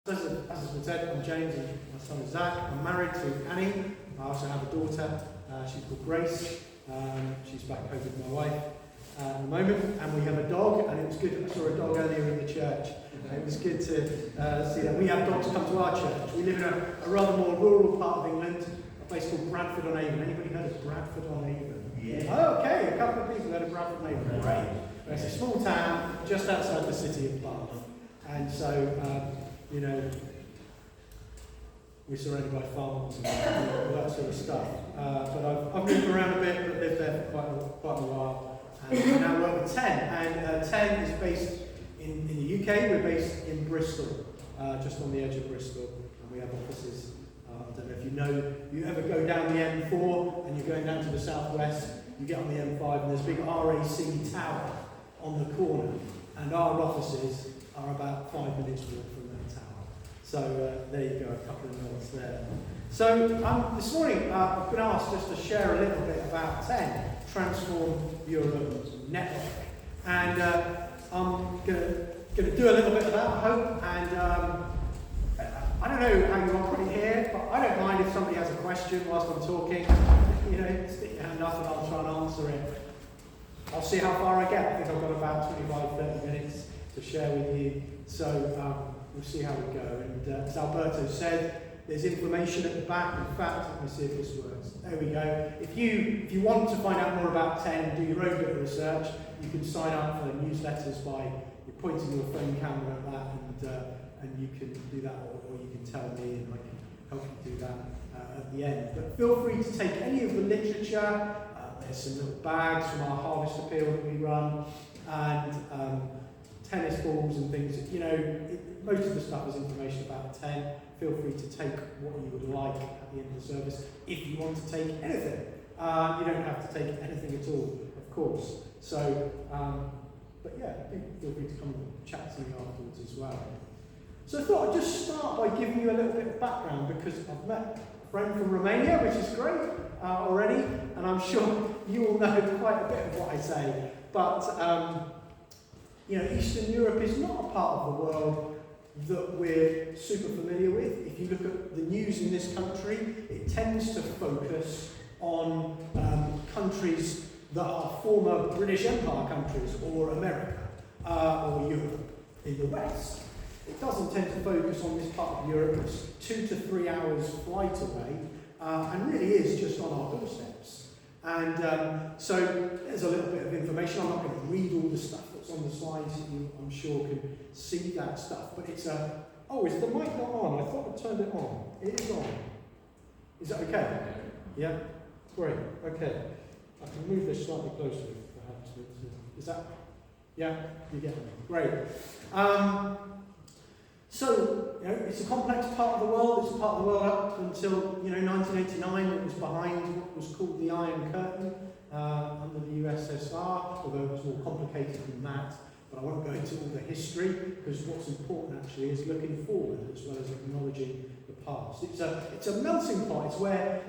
As has been said, I'm James and my son is Zach. I'm married to Annie. I also have a daughter. She's called Grace. She's back home with my wife at the moment. And we have a dog, and it was good. I saw a dog earlier in the church. It was good to see that. We have dogs come to our church. We live in a rather more rural part of England, a place called Bradford-on-Avon. Anybody heard of Bradford-on-Avon? Yeah. Oh, okay, a couple of people heard of Bradford-on-Avon. Great. It's a small town just outside the city of Bath. And so, we're surrounded by farms and all that sort of stuff. But I've moved around a bit, but lived there for quite a while. And I now work with 10. And 10 is based in the UK. We're based in Bristol, just on the edge of Bristol. And we have offices. I don't know if you ever go down the M4 and you're going down to the southwest, you get on the M5 and there's a big RAC tower on the corner. And our offices are about 5 minutes walk from that tower. So there you go, a couple of notes there. So this morning I've been asked just to share a little bit about 10, Transform Europe Network. And I'm going to do a little bit of that, I hope. And I don't know how you operate here, but I don't mind if somebody has a question whilst I'm talking. Stick your hand up and I'll try and answer it. I'll see how far I get. I think I've got about 25, 30 minutes to share with you. So we'll see how we go. And as Alberto said, there's information at the back. In fact, let me see if this works. There we go. If you want to find out more about 10, do your own bit of research, you can sign up for the newsletters by pointing your phone camera at that, and you can do that, or you can tell me, and I can help you do that at the end. But feel free to take any of the literature. There's some little bags from our Harvest Appeal that we run, and tennis balls and things. Most of the stuff is information about 10. Feel free to take what you would like at the end of the service. If you want to take anything, you don't have to take anything at all, of course. So, but yeah, feel free to come and chat to me afterwards as well. So I thought I'd just start by giving you a little bit of background, because I've met a friend from Romania, which is great already, and I'm sure you all know quite a bit of what I say. But Eastern Europe is not a part of the world that we're super familiar with. If you look at the news in this country, it tends to focus on countries that are former British Empire countries, or America, or Europe in the West. It doesn't tend to focus on this part of Europe. It's 2 to 3 hours flight away, and really is just on our doorsteps. And so there's a little bit of information. I'm not going to read all the stuff that's on the slides. You, I'm sure, can see that stuff. But it's is the mic not on? I thought I turned it on. It is on. Is that okay? Yeah? Great. Okay. I can move this slightly closer, perhaps. Is that? Yeah? You get me. Great. So, it's a complex part of the world. It's a part of the world up until, 1989. It was behind what was called the Iron Curtain under the USSR, although it was more complicated than that. But I won't go into all the history, because what's important actually is looking forward as well as acknowledging the past. It's a melting pot. It's where,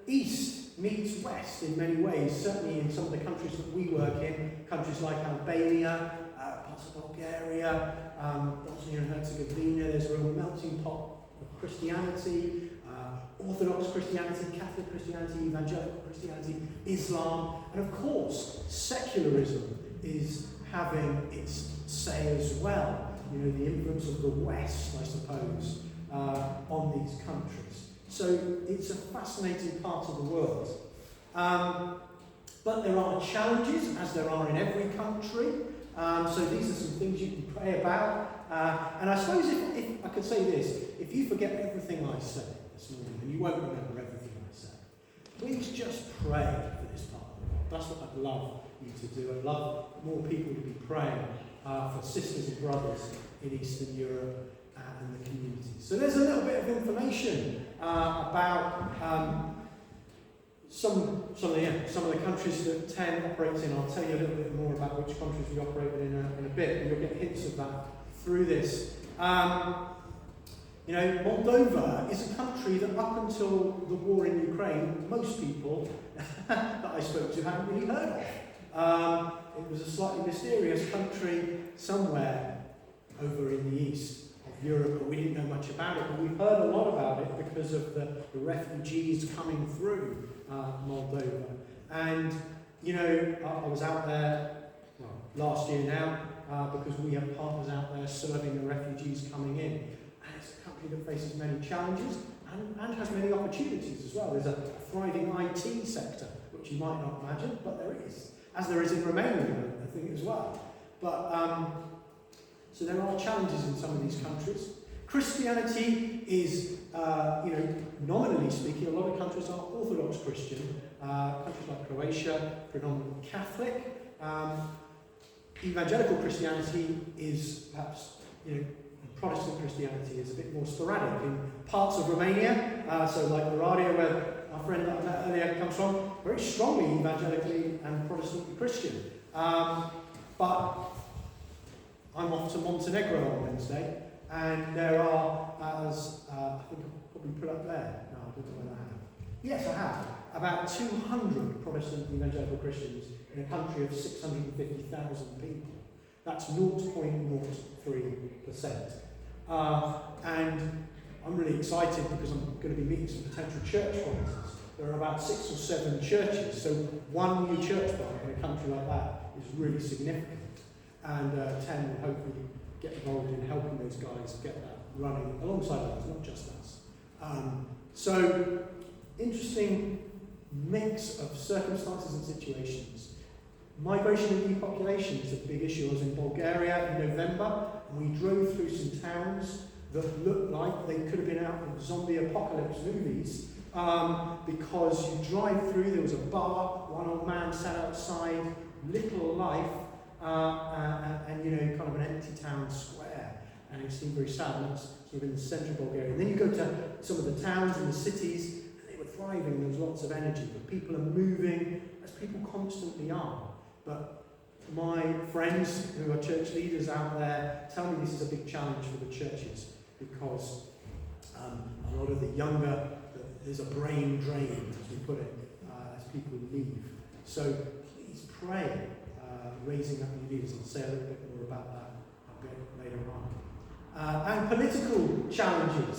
East meets West in many ways, certainly in some of the countries that we work in, countries like Albania, parts of Bulgaria, Bosnia and Herzegovina. There's a real melting pot of Christianity, Orthodox Christianity, Catholic Christianity, Evangelical Christianity, Islam, and of course, secularism is having its say as well. The influence of the West, I suppose, on these countries. So it's a fascinating part of the world. But there are challenges, as there are in every country. So these are some things you can pray about. And I suppose if I could say this, if you forget everything I said this morning, and you won't remember everything I said, please just pray for this part of the world. That's what I'd love you to do. I'd love more people to be praying for sisters and brothers in Eastern Europe and the community. So there's a little bit of information about some of the countries that 10 operates in. I'll tell you a little bit more about which countries we operate in a bit, and you'll get hints of that through this. Moldova is a country that up until the war in Ukraine, most people that I spoke to hadn't really heard of. It was a slightly mysterious country somewhere over in the east of Europe, but we didn't know much about it. But we've heard a lot about it because of the refugees coming through Moldova. And, you know, I was out there, well, last year now, because we have partners out there serving the refugees coming in. And it's a country that faces many challenges and has many opportunities as well. There's a thriving IT sector, which you might not imagine, but there is, as there is in Romania, I think, as well. But so there are challenges in some of these countries. Christianity is, you know, nominally speaking, a lot of countries are Orthodox Christian. Countries like Croatia, predominantly Catholic. Evangelical Christianity is perhaps, you know, Protestant Christianity is a bit more sporadic in parts of Romania. So like Oradea, where our friend that I met earlier comes from, very strongly evangelically and Protestantly Christian. But I'm off to Montenegro on Wednesday, and there are, as I think I've probably put up there. No, I don't know whether I have. Yes, I have. About 200 Protestant evangelical Christians in a country of 650,000 people. That's 0.03%. And I'm really excited because I'm going to be meeting some potential church planters. There are about 6 or 7 churches, so one new church plant in a country like that is really significant. And 10 will hopefully get involved in helping those guys get that running alongside others, not just us. So, interesting mix of circumstances and situations. Migration and depopulation is a big issue. I was in Bulgaria in November, and we drove through some towns that looked like they could have been out of zombie apocalypse movies, because you drive through, there was a bar, one old man sat outside, little life, and you know, kind of an empty town square, and it seemed very sad. And that's sort of in the central Bulgaria. And then you go to some of the towns and the cities, and they were thriving. There was lots of energy, but people are moving, as people constantly are. But my friends who are church leaders out there tell me this is a big challenge for the churches, because a lot of the younger, there's a brain drain, as we put it, as people leave. So please pray. Raising up new leaders. I'll say a little bit more about that a bit later on. And political challenges.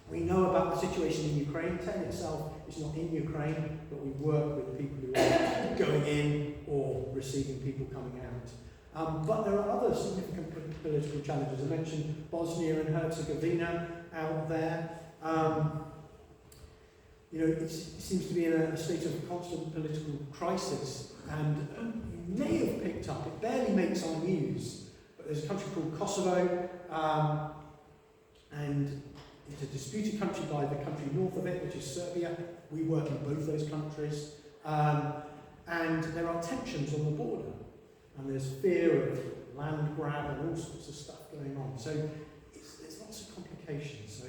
We know about the situation in Ukraine. TEN itself is not in Ukraine, but we work with people who are going in or receiving people coming out. But there are other significant political challenges. I mentioned Bosnia and Herzegovina out there. You know, it seems to be in a state of constant political crisis. And you may have picked up, it barely makes our news, but there's a country called Kosovo, and it's a disputed country by the country north of it, which is Serbia. We work in both those countries. And there are tensions on the border, and there's fear of land grab and all sorts of stuff going on. So there's lots of complications. So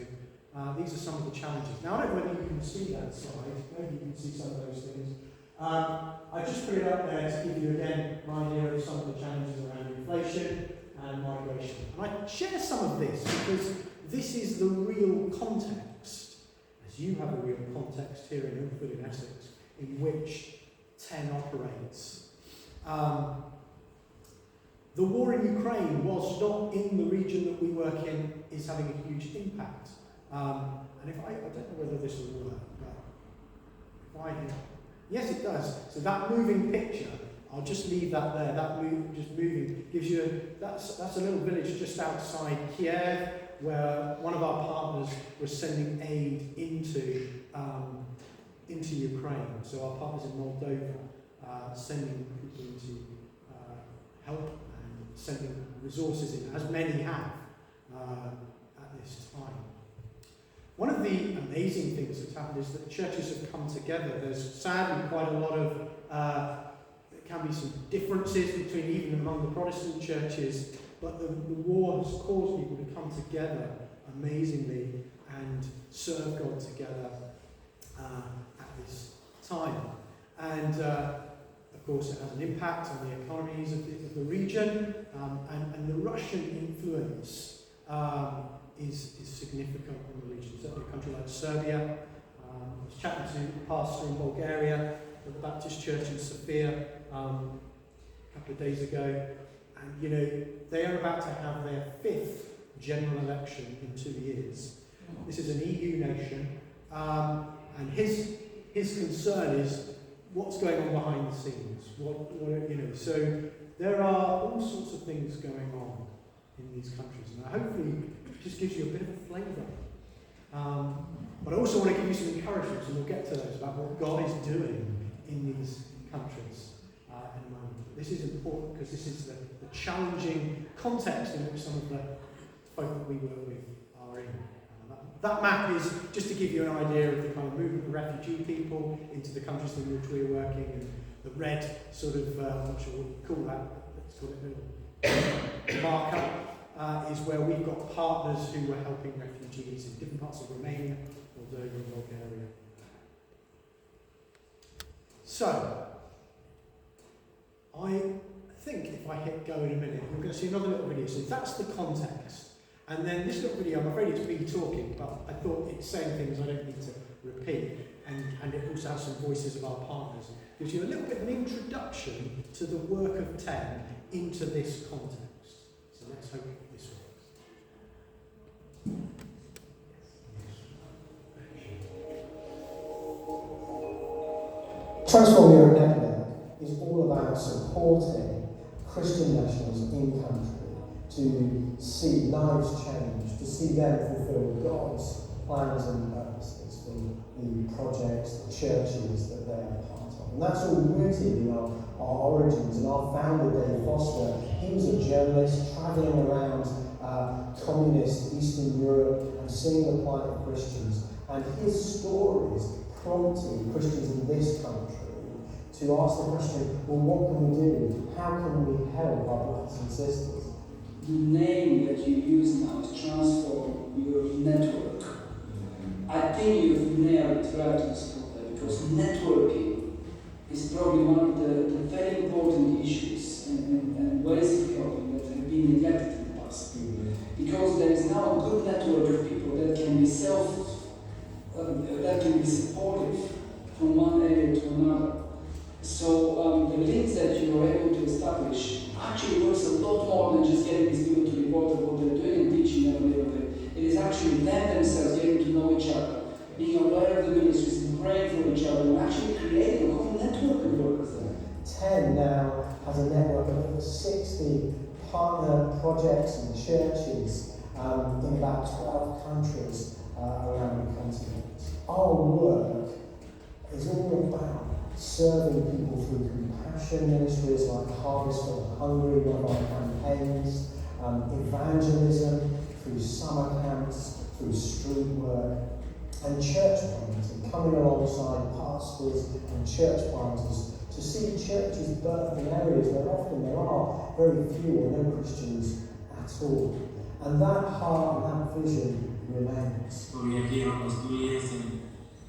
these are some of the challenges. Now, I don't know whether you can see that slide. Maybe you can see some of those things. I just put it up there to give you again an idea of some of the challenges around inflation and migration. And I share some of this because this is the real context, as you have a real context here in Ilford in Essex, in which TEN operates. The war in Ukraine, whilst not in the region that we work in, is having a huge impact. And if I don't know whether this will work, but if I yes, it does. So that moving picture, I'll just leave that there. That just moving gives you that's a little village just outside Kiev, where one of our partners was sending aid into Ukraine. So our partners in Moldova sending people into help and sending resources in, as many have at this time. One of the amazing things that's happened is that churches have come together. There's sadly quite a lot of, there can be some differences between even among the Protestant churches, but the war has caused people to come together amazingly and serve God together at this time. And of course it has an impact on the economies of the region, and the Russian influence is significant in the region. Certainly a country like Serbia. I was chatting to a pastor in Bulgaria at the Baptist Church in Sofia a couple of days ago, and you know, they are about to have their 5th general election in 2 years. This is an EU nation, and his concern is what's going on behind the scenes. So there are all sorts of things going on in these countries, and hopefully it just gives you a bit of a flavour. But I also want to give you some encouragement, and we'll get to those, about what God is doing in these countries in a moment. This is important because this is the challenging context in which some of the folk that we work with are in. That map is just to give you an idea of the kind of movement of refugee people into the countries in which we're working, and the red sort of, I'm not sure what you call that, let's call it a marker, is where we've got partners who are helping refugees in different parts of Romania, Moldova and Bulgaria. So, I think if I hit go in a minute, you're going to see another little video. So that's the context. And then this little video, I'm afraid it's me talking, but I thought it's saying things I don't need to repeat. And it also has some voices of our partners. It gives you a little bit of an introduction to the work of 10 into this context. So let's hope this works. Transform Europe Network is all about supporting Christian nationals in country to see lives change, to see them fulfill God's plans and purposes for the projects, the churches that they are part of. And that's all rooted in our origins. And our founder, Dave Foster, he was a journalist travelling around communist Eastern Europe and seeing the plight of Christians. And his stories prompted Christians in this country to ask the question, well, what can we do? How can we help our brothers and sisters? The name that you use now is Transform Europe Network. I think you've nailed it right on the spot there, because networking is probably one of the very important issues and ways of helping that have been neglected in the past. Because there is now a good network of people that can be that can be supportive from one area to another. So the links that you are able to establish actually works a lot more than just getting these people to report what they're doing and teaching them a little bit. It is actually them themselves getting to know each other, being aware of the ministries and praying for each other, and actually creating a whole network of workers there. 10 now has a network of over 60 partner projects and churches in about 12 countries around the continent. Our work is all about serving people through compassion ministries like Harvest for the Hungry, one of our campaigns, evangelism, through summer camps, through street work, and church planting, coming alongside pastors and church planters to see churches birthed in areas where often there are very few or no Christians at all. And that heart and that vision remains.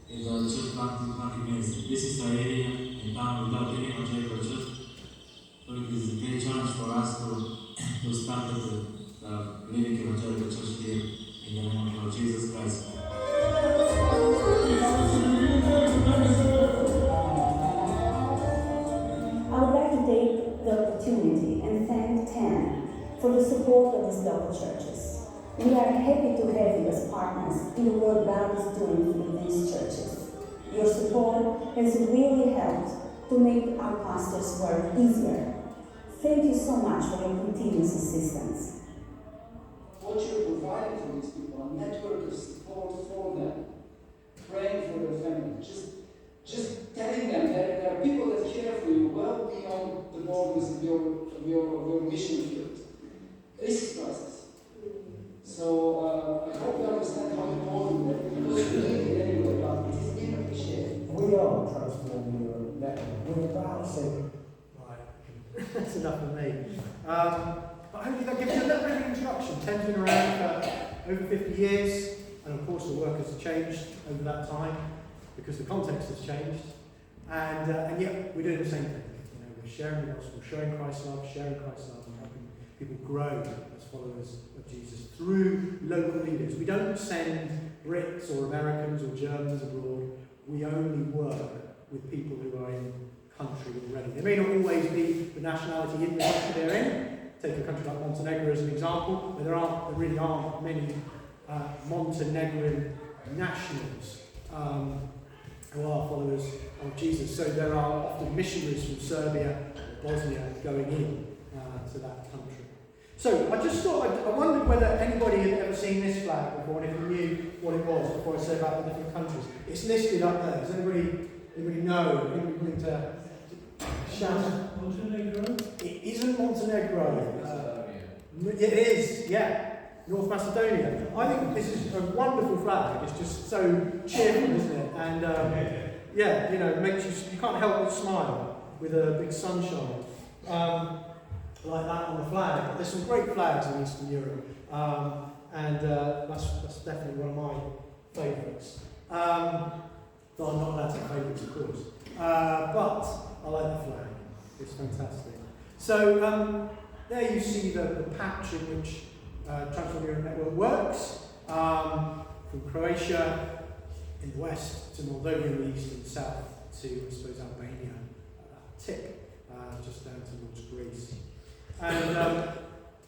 Is a church planting ministry. This is our area in town without any evangelical church. So it is a great challenge for us to start the living evangelical church here in the name of Lord Jesus Christ. I would like to take the opportunity and thank 10 for the support of these local churches. We are happy to have you as partners in the work God is doing in these churches. Your support has really helped to make our pastors' work easier. Thank you so much for your continuous assistance. What you're providing for these people, a network of support for them, praying for their family, just telling them that there are people that care for you well beyond the borders of your mission field. This is priceless. So I hope you understand how important that is, because you need it anyway, but it is being appreciated. We are Transform Europe Network. We're about to... Right, that's enough of me. But hopefully that gives you a little bit of an introduction. 10's been around for over 50 years, and of course the work has changed over that time because the context has changed. And yet we're doing the same thing. You know, we're sharing the gospel, showing Christ's love, and helping people grow as followers of Jesus through local leaders. We don't send Brits or Americans or Germans abroad. We only work with people who are in country already. They may not always be the nationality in the country they're in. take a country like Montenegro as an example, there really aren't many Montenegrin nationals who are followers of Jesus. So there are often missionaries from Serbia or Bosnia going in to that country. So I just thought, I wondered whether anybody had ever seen this flag before, and if you knew what it was before I said about the different countries. It's listed up there. Does anybody know? Anybody willing to shout? Montenegro? It isn't Montenegro. It is, yeah. North Macedonia. I think this is a wonderful flag. It's just so cheerful, isn't it? And yeah, you know, makes you can't help but smile with a big sunshine like that on the flag. There's some great flags in Eastern Europe, and that's definitely one of my favourites. Though I'm not allowed to have favourites, of course, but I like the flag. It's fantastic. So there you see the patch in which Transform Europe Network works, from Croatia in the west to Moldova in the east and south to, I suppose, Albania at that tip, just down towards Greece. And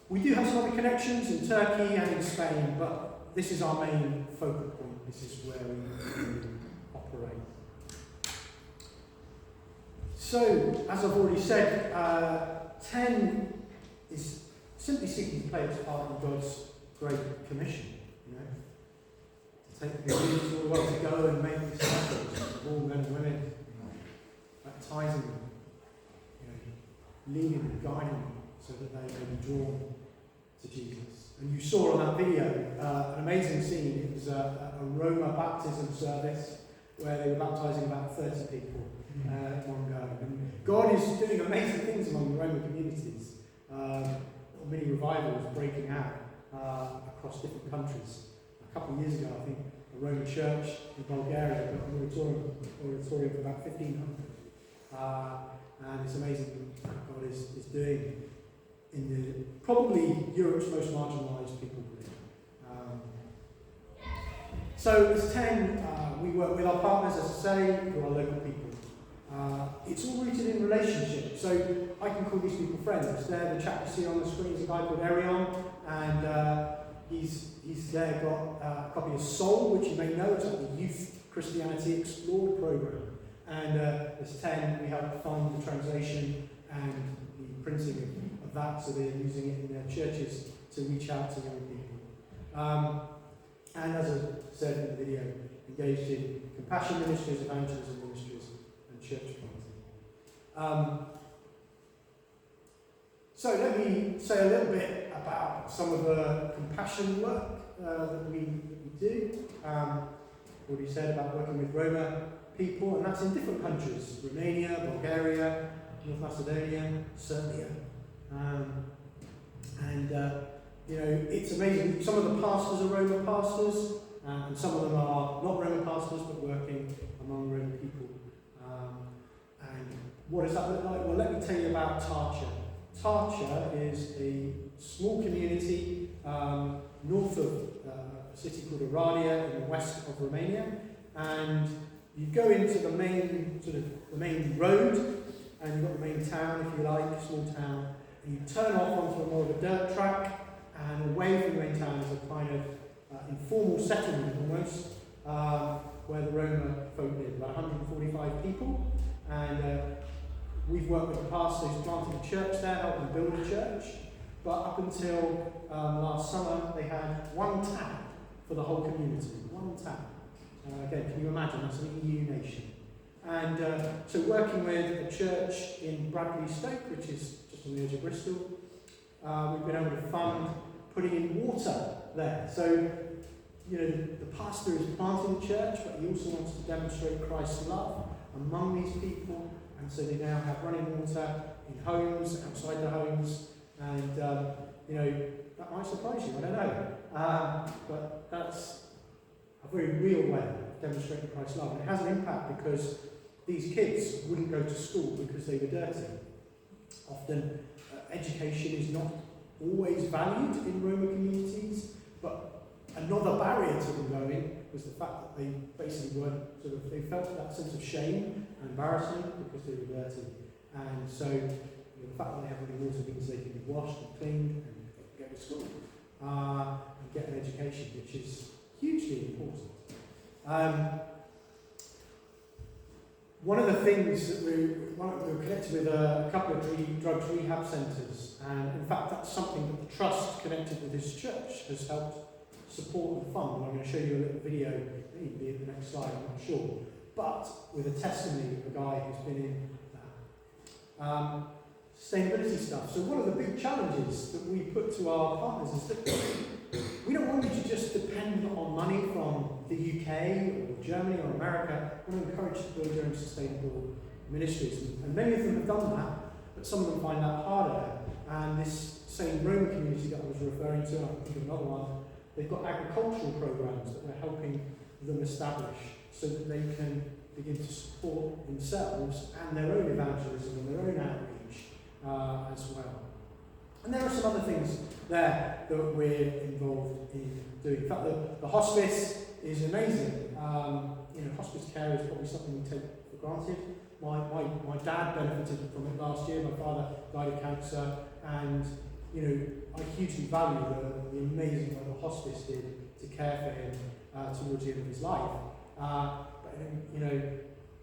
we do have some other connections in Turkey and in Spain, but this is our main focal point. This is where we operate. So, as I've already said, 10 is simply seeking to play its part in God's great commission, you know, to take the leaders all the way to go and make disciples of all men and women, baptizing them, you know, leading them, guiding them, so that they may be drawn to Jesus. And you saw on that video an amazing scene. It was a Roma baptism service where they were baptizing about 30 people at one go. And God is doing amazing things among the Roma communities. Many revivals breaking out across different countries. A couple of years ago, I think, a Roman church in Bulgaria got an auditorium of about 1,500. And it's amazing what God is doing in probably Europe's most marginalised people group. So as 10, we work with our partners, as I say, who are local people. It's all rooted in relationship. So I can call these people friends. There, the chap you see on the screen is a guy called Arion, and he's there got a copy of Soul, which you may know. It's like the Youth Christianity Explored program. And as 10, we help fund the translation and the printing of that, so they're using it in their churches to reach out to young people. And as I said in the video, engaged in compassion ministries, evangelism ministries, and church planting. So let me say a little bit about some of the compassion work that we do. Already said about working with Roma people, and that's in different countries: Romania, Bulgaria, North Macedonia, Serbia. You know, it's amazing. Some of the pastors are Roma pastors, and some of them are not Roma pastors, but working among Roma people. And what does that look like? Well, let me tell you about Tarcha. Tarcha is a small community north of a city called Oradea in the west of Romania, and you go into the main the main road, and you've got the main town, if you like, small town, and you turn off onto a more of a dirt track, and away from the main town is a kind of informal settlement almost, where the Roma folk live, about 145 people, and we've worked with the pastor who's planted a church there, helped them build a church, but up until last summer they had one tap for the whole community, one tap. Again, can you imagine, that's an EU nation. And so working with a church in Bradley Stoke, which is just on the edge of Bristol, we've been able to fund putting in water there. So, you know, the pastor is planting the church, but he also wants to demonstrate Christ's love among these people, and so they now have running water in homes, outside the homes, and, you know, that might surprise you, I don't know. But that's a very real way of demonstrating Christ's love. And it has an impact because these kids wouldn't go to school because they were dirty. Often education is not always valued in Roma communities, but another barrier to them going was the fact that they basically weren't they felt that sense of shame and embarrassment because they were dirty. And so The fact that they have running water means they can be washed and cleaned and go to school and get an education, which is hugely important. One of the things that we're connected with a couple of drugs rehab centres, and in fact that's something that the Trust connected with this church has helped support and fund. And I'm going to show you a little video, maybe in the next slide, I'm not sure, but with a testimony of a guy who's been in that. Sustainability stuff. So one of the big challenges that we put to our partners is that we don't want you to just depend on money from the UK or Germany or America. We want to encourage you to build your own sustainable ministries. And many of them have done that, but some of them find that harder. And this same Rome community that I was referring to, I think of another one, they've got agricultural programs that we're helping them establish so that they can begin to support themselves and their own evangelism and their own outreach as well. And there are some other things there that we're involved in doing. In fact, the hospice is amazing. Hospice care is probably something we take for granted. My dad benefited from it last year. My father died of cancer, and I hugely value the amazing work the hospice did to care for him towards the end of his life. But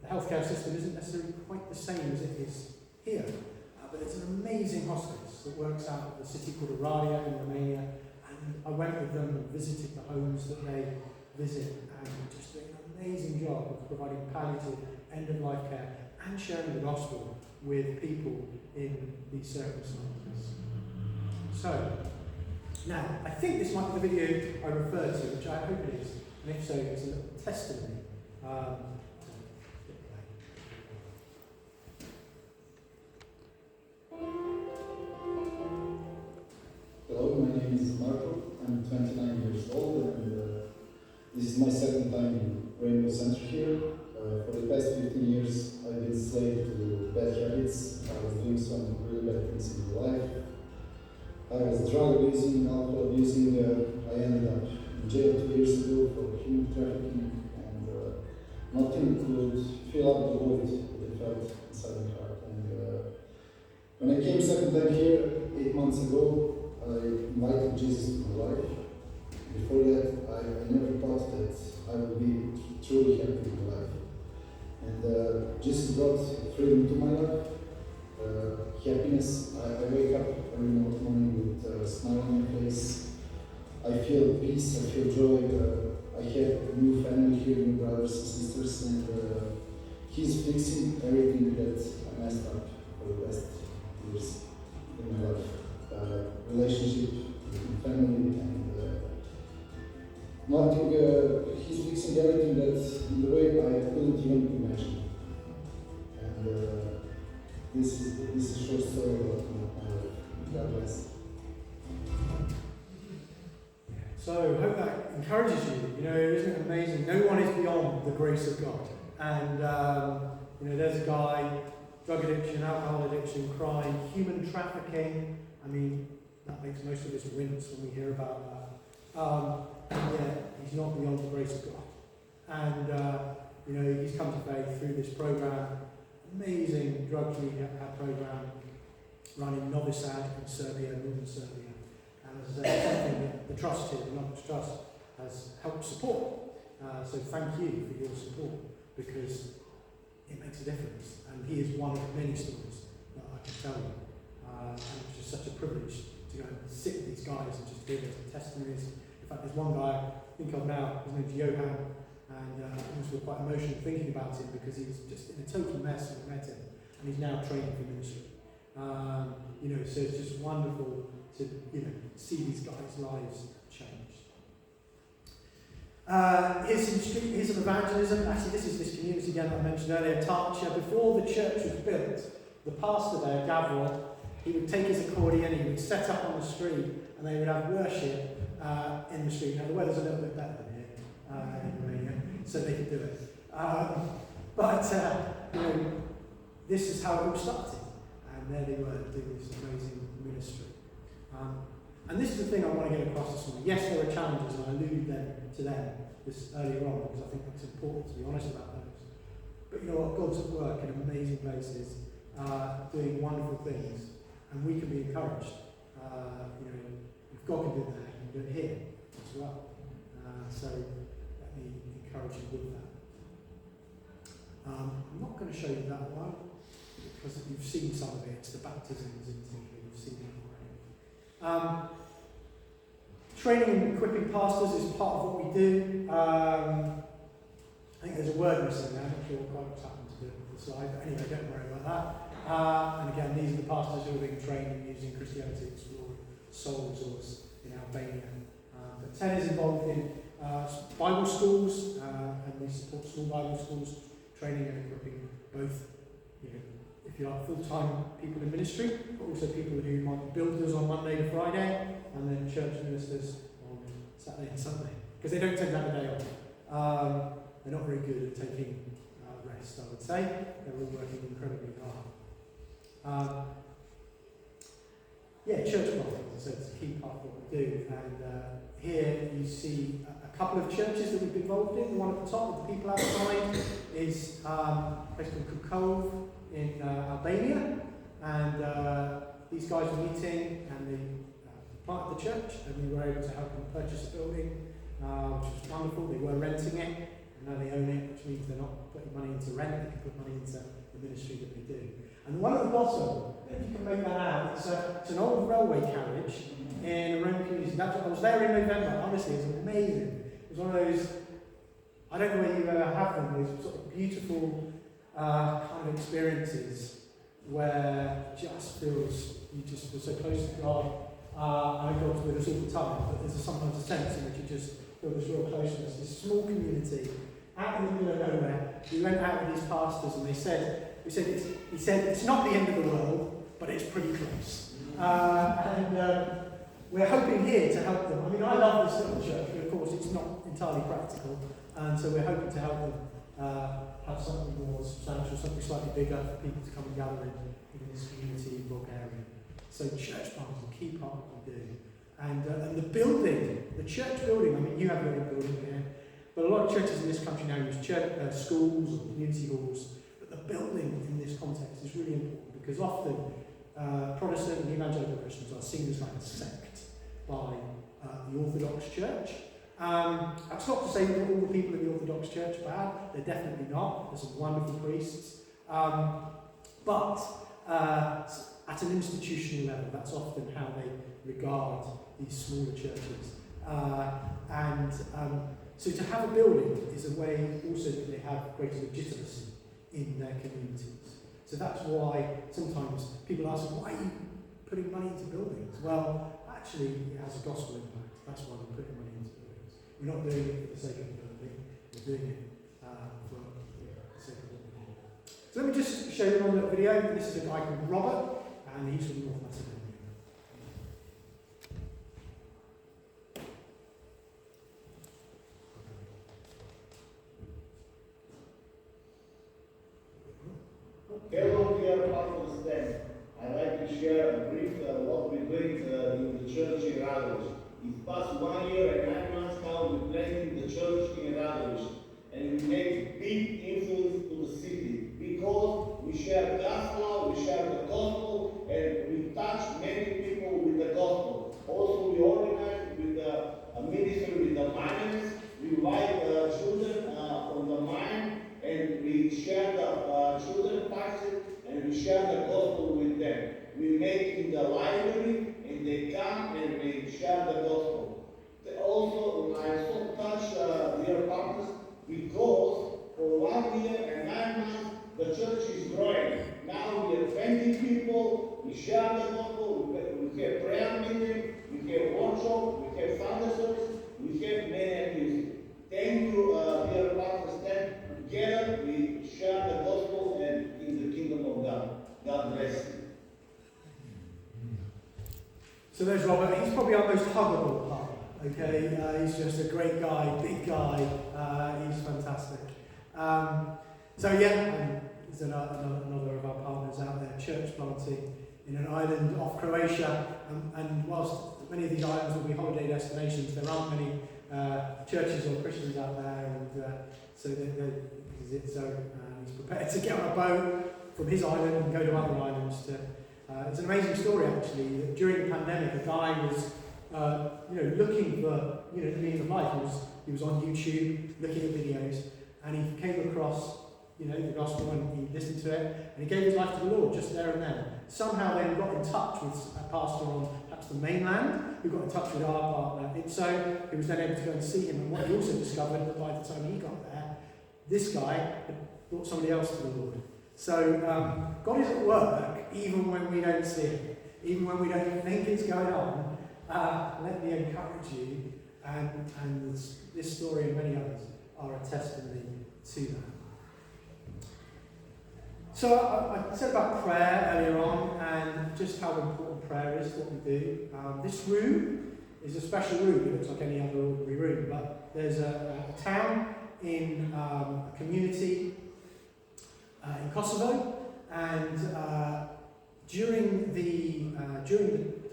the healthcare system isn't necessarily quite the same as it is here. But it's an amazing hospice that works out of the city called Oradea in Romania, and I went with them and visited the homes that they visit, and just doing an amazing job of providing palliative, end-of-life care and sharing the gospel with people in these circumstances. So, now, I think this might be the video I referred to, which I hope it is, and if so, it's a little testimony. Hello, my name is Marco. I'm 29 years old, and this is my second time in Rainbow Center here. For the past 15 years, I've been slave to bad habits. I was doing some really bad things in my life. I was drug abusing, alcohol abusing. I ended up in jail 2 years ago for human trafficking, and nothing could fill up the void that I felt inside my heart. And when I came second time here 8 months ago, I invited Jesus to my life. Before that, I never thought that I would be truly happy in my life. And Jesus brought freedom to my life, happiness. I wake up every morning with a smile on my face. I feel peace, I feel joy. I have a new family here, new brothers and sisters, and He's fixing everything that I messed up for the past years in my life. Relationship with family, and nothing. He's fixing everything that in the way I couldn't even imagine. And this is a short story about my life. God bless. So I hope that encourages you. Isn't it amazing? No one is beyond the grace of God. And there's a guy, drug addiction, alcohol addiction, crime, human trafficking. I mean, that makes most of us wince when we hear about that. And yet, he's not beyond the grace of God. And, he's come to faith through this program, amazing drug rehab program run in Novi Sad in Serbia, northern Serbia. And as something that the Trust here, the Novice Trust, has helped support. So thank you for your support, because it makes a difference. And he is one of many stories that I can tell you. And it's just such a privilege to go and sit with these guys and just hear their testimonies. In fact, there's one guy I think of now, his name's Johan, and I almost feel quite emotional thinking about him because he was just in a total mess when I met him, and he's now training for ministry. So it's just wonderful to see these guys' lives changed. Here's some evangelism. Actually, this is this community again that I mentioned earlier, Tarcia. Before the church was built, the pastor there, Gavril, he would take his accordion, he would set up on the street, and they would have worship in the street. Now, the weather's a little bit better than here in Romania, so they could do it. This is how it all started. And there they were doing this amazing ministry. And this is the thing I want to get across this morning. Yes, there are challenges, and I alluded to them this earlier on because I think it's important to be honest about those. But you know what? God's at work in amazing places. doing wonderful things, and we can be encouraged. If God can do that, He can do it here as well. So let me encourage you with that. I'm not going to show you that one because you've seen some of it. It's the baptisms in particular. You've seen it already. Training and equipping pastors is part of what we do. I think there's a word missing there. I'm not sure quite what's happened to the slide, but anyway, don't worry about that. And again, these are the pastors who are being trained in using Christianity Exploring Soul Resource in Albania. But 10 is involved in Bible schools, and we support small Bible schools, training and equipping both, if you like, full-time people in ministry, but also people who might be builders on Monday to Friday, and then church ministers on Saturday and Sunday, because they don't tend to have a day off. They're not very good at taking rest, I would say. They're all working incredibly hard. Church planting, so it's a key part of what we do. And here you see a couple of churches that we've been involved in. The one at the top with the people outside is a place called Kukov in Albania. And these guys were meeting and they planted the church, and we were able to help them purchase a building, which was wonderful. They were renting it, and now they own it, which means they're not putting money into rent, they can put money into the ministry that they do. And the one at the bottom, if you can make that out, it's an old railway carriage in a Rome community. I was there in November, honestly, it's amazing. It was one of those, I don't know whether you ever have them, those sort of beautiful kind of experiences where it just feels, you just feel so close to God. I know God's with us all the time, but there's sometimes a sense in which you just feel this real closeness, this small community, out in the middle of nowhere. We went out with these pastors and he said it's not the end of the world, but it's pretty close. We're hoping here to help them. I mean, I love this little church, but of course it's not entirely practical, and so we're hoping to help them have something more substantial, something slightly bigger for people to come and gather in this community in Bulgaria. So church planting is a key part of what we do. And the building, the church building, I mean, you have your own building here, but a lot of churches in this country now use schools or community halls. But the building in this context is really important because often Protestant and evangelical Christians are seen as like a sect by the Orthodox Church. That's not to say that all the people in the Orthodox Church are bad. They're definitely not. There's some wonderful priests. But at an institutional level, that's often how they regard these smaller churches. So to have a building is a way also that they have greater legitimacy in their communities. So that's why sometimes people ask, why are you putting money into buildings? Well, actually, it has a gospel impact. That's why we're putting money into buildings. We're not doing it for the sake of the building. We're doing it for the sake of the building. So let me just show you one little video. This is a guy called Robert, and he's from North Macedonia. Hello, dear Pastor Stan. I'd like to share a brief what we're doing in the church in Radovic. It passed 1 year and 9 months how we planted the church in Radovic, and we made big influence to the city because we share the gospel, and we touch many people with the gospel. Also, we organize with a ministry with the minors. We invite children from the mine, and we share the children passes, and we share the gospel with them. We make in the library, and they come and we share the gospel. Also, I'm so touched, dear partners, because for 1 year and 9 months, the church is growing. Now we are 20 people, we share the gospel, we have prayer meeting, we have workshop, we have Sunday service, we have many activities. Thank you, dear Pastor Stan. Together we share the gospel and in the kingdom of God. God bless you. So there's Robert. He's probably our most huggable partner. Okay, he's just a great guy, big guy. He's fantastic. He's another of our partners out there, church planting in an island off Croatia. And whilst many of these islands will be holiday destinations, there aren't many churches or Christians out there, and so he's prepared to get on a boat from his island and go to other islands. It's an amazing story actually. That during the pandemic, a guy was looking for the meaning of life. He was on YouTube looking at videos, and he came across the gospel, and he listened to it, and he gave his life to the Lord just there and then. Somehow then got in touch with a pastor on perhaps the mainland, who got in touch with our partner. And so he was then able to go and see him, and what he also discovered that by the time he got there, this guy had brought somebody else to the Lord. So God is at work even when we don't see it, even when we don't think it's going on. Let me encourage you, and this story and many others are a testimony to that. So I said about prayer earlier on, and just how important prayer is, what we do. This room is a special room. It looks like any other ordinary room, but there's a town in a community in Kosovo, and during the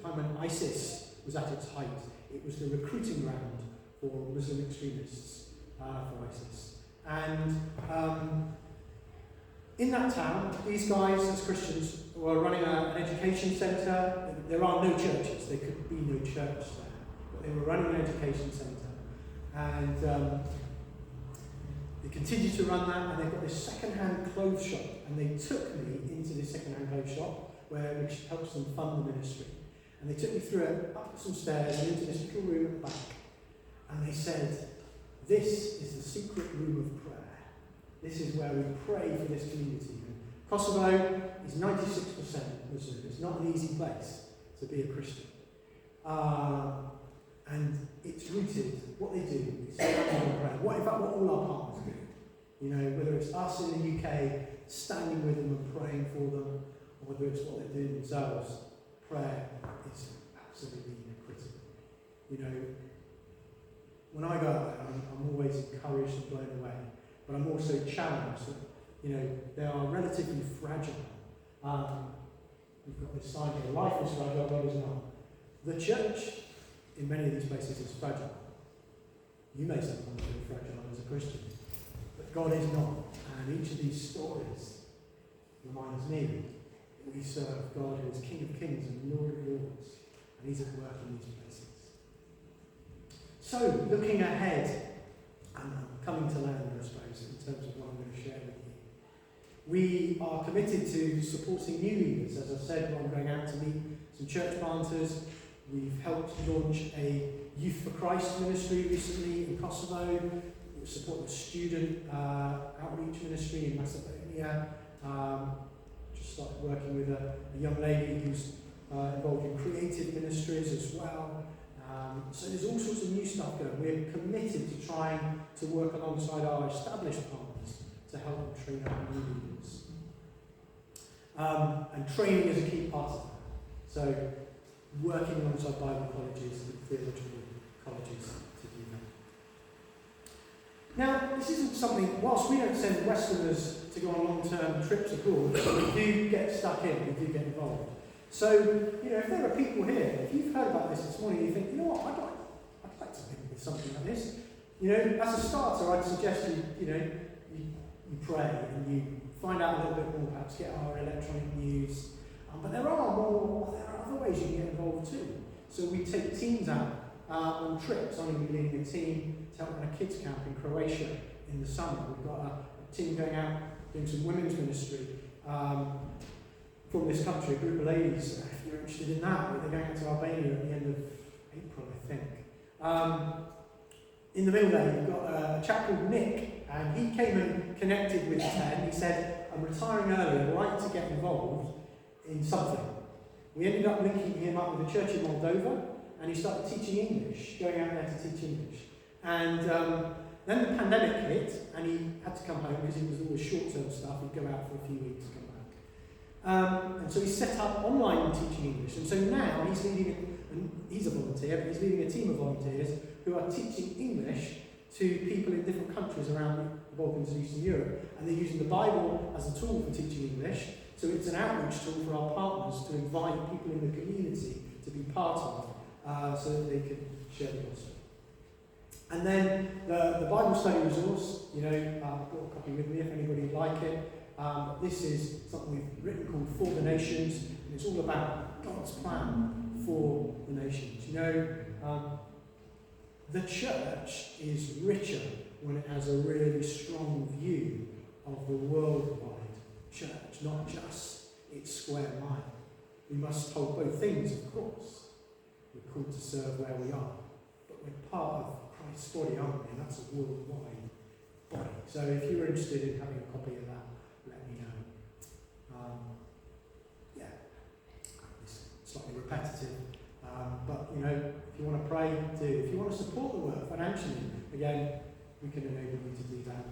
time when ISIS was at its height, it was the recruiting ground for Muslim extremists for ISIS. And in that town, these guys, as Christians, were running an education centre. There are no churches. There could be no church there. But they were running an education centre. And they continued to run that, and they've got this second-hand clothes shop. And they took me into this second-hand clothes shop, which helps them fund the ministry. And they took me through it, up some stairs, and into this little room at the back. And they said, "This is the secret room of prayer. This is where we pray for this community." Kosovo is 96% Muslim. It's not an easy place to be a Christian. And it's rooted, what they do is standing on prayer. In fact, what all our partners do. Whether it's us in the UK standing with them and praying for them, or whether it's what they're doing themselves, prayer is absolutely critical. When I go out there, I'm always encouraged and blown away. But I'm also challenged that, they are relatively fragile. We've got this sign here, life is fragile, God is not. The church, in many of these places, is fragile. You may sometimes be fragile as a Christian, but God is not. And each of these stories reminds me that we serve a God who is King of Kings and Lord of Lords, and He's at work in these places. So, looking ahead, and coming to land, I suppose, in terms of what I'm going to share with you. We are committed to supporting new leaders. As I said, I'm going out to meet some church planters. We've helped launch a Youth for Christ ministry recently in Kosovo. We support a student outreach ministry in Macedonia. Just started working with a young lady who's involved in creative ministries as well. So there's all sorts of new stuff going. We're committed to trying to work alongside our established partners to help them train up new leaders. And training is a key part of that. So working alongside Bible colleges and theological colleges to do that. Now, this isn't something, whilst we don't send Westerners to go on long-term trips abroad, we do get stuck in, we do get involved. So, if there are people here, if you've heard about this morning, you think, I'd like to think with something like this. As a starter, I'd suggest you pray and you find out a little bit more, perhaps get our electronic news. But there are other ways you can get involved too. So we take teams out on trips. I'm going to be leading a team to help run a kids camp in Croatia in the summer. We've got a team going out doing some women's ministry. From this country, a group of ladies, if you're interested in that, they're going out to Albania at the end of April, I think. In the middle there, you've got a chap called Nick, and he came and connected with Ten. He said, "I'm retiring early, I'd like to get involved in something." We ended up linking him up with a church in Moldova, and he started teaching English, going out there to teach English. And then the pandemic hit, and he had to come home because it was always short-term stuff. He'd go out for a few weeks, come back. And so he set up online teaching English. And so now he's a volunteer, but he's leading a team of volunteers who are teaching English to people in different countries around the Balkans and Eastern Europe. And they're using the Bible as a tool for teaching English. So it's an outreach tool for our partners to invite people in the community to be part of, so that they can share the gospel. And then the Bible study resource, I've got a copy with me if anybody would like it. This is something we've written called For the Nations, and it's all about God's plan for the nations. You know, the church is richer when it has a really strong view of the worldwide church, not just its square mile. We must hold both things, of course. We're called to serve where we are, but we're part of Christ's body, aren't we? And that's a worldwide body. So if you're interested in having a copy of that, let me know. It's slightly repetitive, but you know, if you want to pray, do. If you want to support the work financially, again, we can enable you to do that.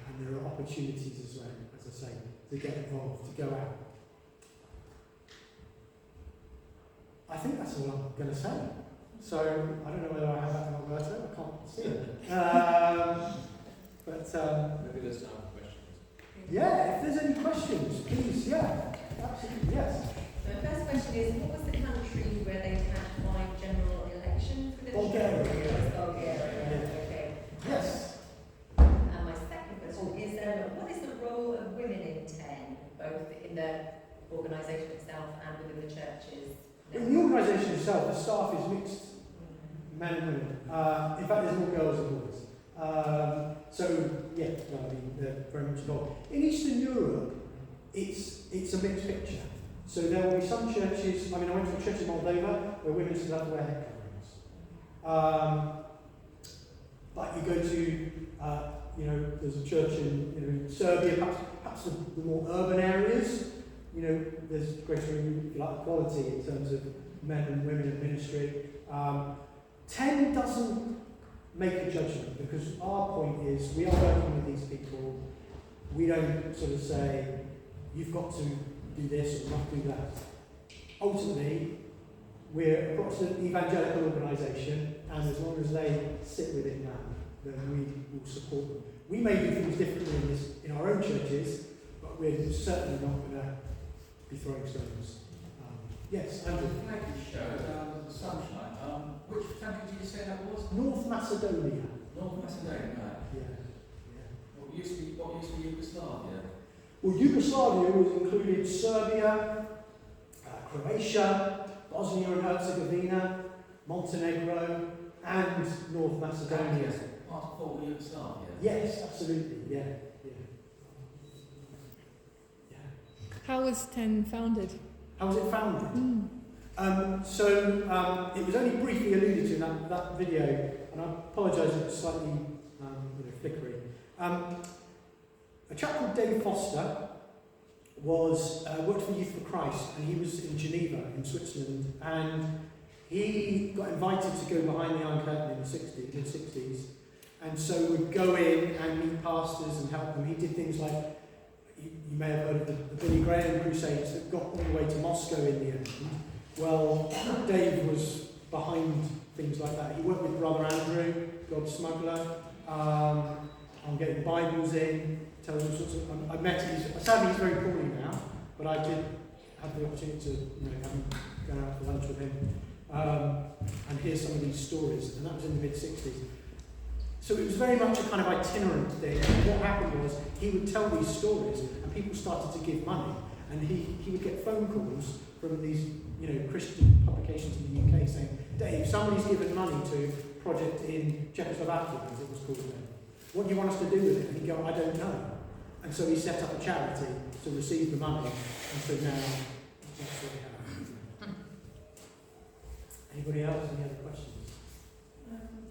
And there are opportunities as well, as I say, to get involved, to go out. I think that's all I'm going to say. So I don't know whether I have that in Alberto. I can't see it. Maybe there's time for questions. Yeah, if there's any questions, please. Yeah, absolutely. Yes. So the first question is, what was the country where they had 5 general elections within Bulgaria. Bulgaria. Okay. Yes. And my second question is, what is the role of women in TEN, both in the organisation itself and within the churches? In the organisation itself, the staff is mixed, men and women. In fact, there's more girls than boys. They're very much involved. In Eastern Europe, it's a mixed picture. So there will be some churches. I went to a church in Moldova where women still have to wear head coverings. Like you go to, there's a church in Serbia, perhaps the more urban areas. There's greater, if you like, equality in terms of men and women in ministry. 10 doesn't make a judgment, because our point is we are working with these people. We don't sort of say, you've got to do this or not do that. Ultimately, we're a Protestant evangelical organisation, and as long as they sit within that, then we will support them. We may do things differently in our own churches, but we're certainly not going to be throwing stones. Yes, Andrew. Thank you, showed the sunshine. Which country did you say that was? North Macedonia. North Macedonia. Right. Yeah. What used to be Yugoslavia? Well, Yugoslavia included Serbia, Croatia, Bosnia and Herzegovina, Montenegro, and North Macedonia. Part of former Yugoslavia? Yes, absolutely, yeah. How was TEN founded? How was it founded? It was only briefly alluded to in that video, and I apologise if it's slightly flickery. A chap called Dave Foster worked for Youth for Christ, and he was in Geneva in Switzerland, and he got invited to go behind the Iron Curtain in the mid-60s, and so would go in and meet pastors and help them. He did things like, you may have heard of the Billy Graham Crusades that got all the way to Moscow in the end. Well, Dave was behind things like that. He worked with Brother Andrew, God's smuggler, on getting Bibles in, tells all sorts of. I met him. Sadly, he's very poorly now, but I did have the opportunity to have him go out for lunch with him and hear some of these stories. And that was in the mid-60s. So it was very much a kind of itinerant thing. And what happened was he would tell these stories, and people started to give money, and he would get phone calls from these Christian publications in the UK saying, Dave, somebody's given money to a project in Czechoslovakia, as it was called then. What do you want us to do with it? And he'd go, I don't know. And so he set up a charity to receive the money, and so now that's what we have. Anybody else? Any other questions?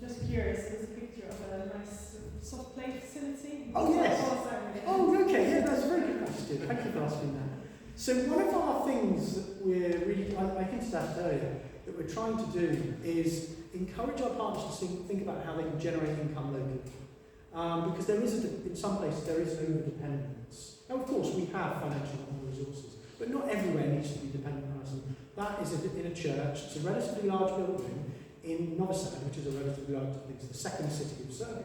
Just curious, there's a picture of a nice soft play facility. Oh, yes. What was that really? Oh, okay, yeah, that's a very good question. Thank you for asking that. So one of our things that we're really, I hinted at earlier, that we're trying to do is encourage our partners to think about how they can generate income locally. Because there is, in some places, there is an over-dependence. Now, of course, we have financial resources, but not everywhere needs to be dependent on us. And that is in a church. It's a relatively large building in Novi Sad, which is a relatively large, I think it's the second city of Serbia.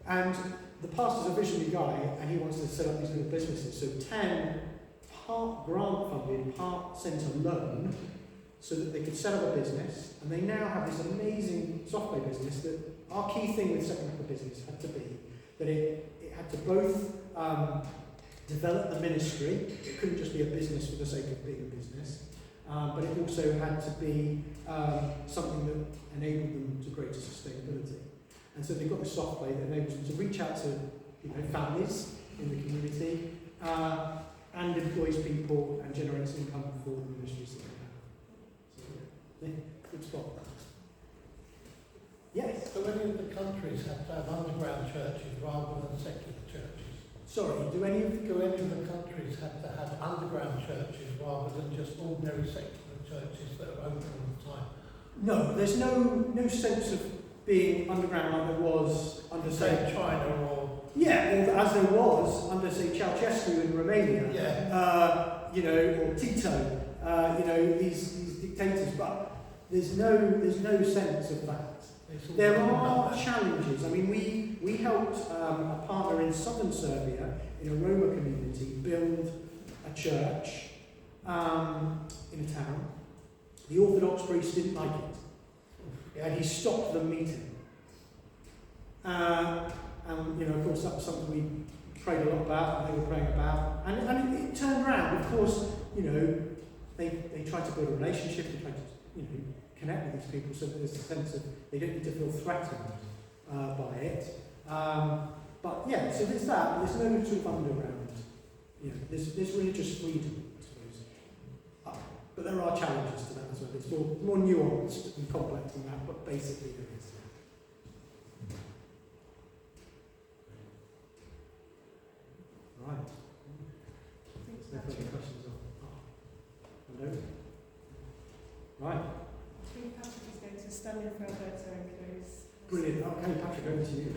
And the pastor's a visionary guy, and he wants to set up these little businesses. So 10 part grant funded, part sent a loan, so that they could set up a business, and they now have this amazing software business that our key thing with setting up a business had to be that it had to both develop the ministry. It couldn't just be a business for the sake of being a business, but it also had to be something that enabled them to greater sustainability. And so they've got this software that enables them to reach out to families in the community and employs people and generates income for the ministries that they have. So yeah, good spot. Yes? So many of the countries have to have underground churches rather than secular churches. Sorry, do any of Do any of the countries have to have underground churches rather than just ordinary secular churches that are open all the time? No, there's no sense of being underground like there was under, Say China or... Yeah, or as there was under, say, Ceausescu in Romania. Yeah. Or Tito. These dictators, but there's no sense of that. There are challenges. I mean, we helped a partner in southern Serbia, in a Roma community, build a church in a town. The Orthodox priest didn't like it, and he stopped them meeting. Of course, that was something we prayed a lot about, and they were praying about. And it turned around. Of course, they tried to build a relationship, they tried to, connect with these people so that there's a sense of they don't need to feel threatened by it. But yeah, so there's that. There's no sort of underground. There's religious freedom, I suppose. But there are challenges to that as well. It's more nuanced and complex than that, but basically there is. Right. There's no further questions on. Hello. Right. I think Patrick is going to stand in for our vote to close. Brilliant. Okay, Patrick, over to you.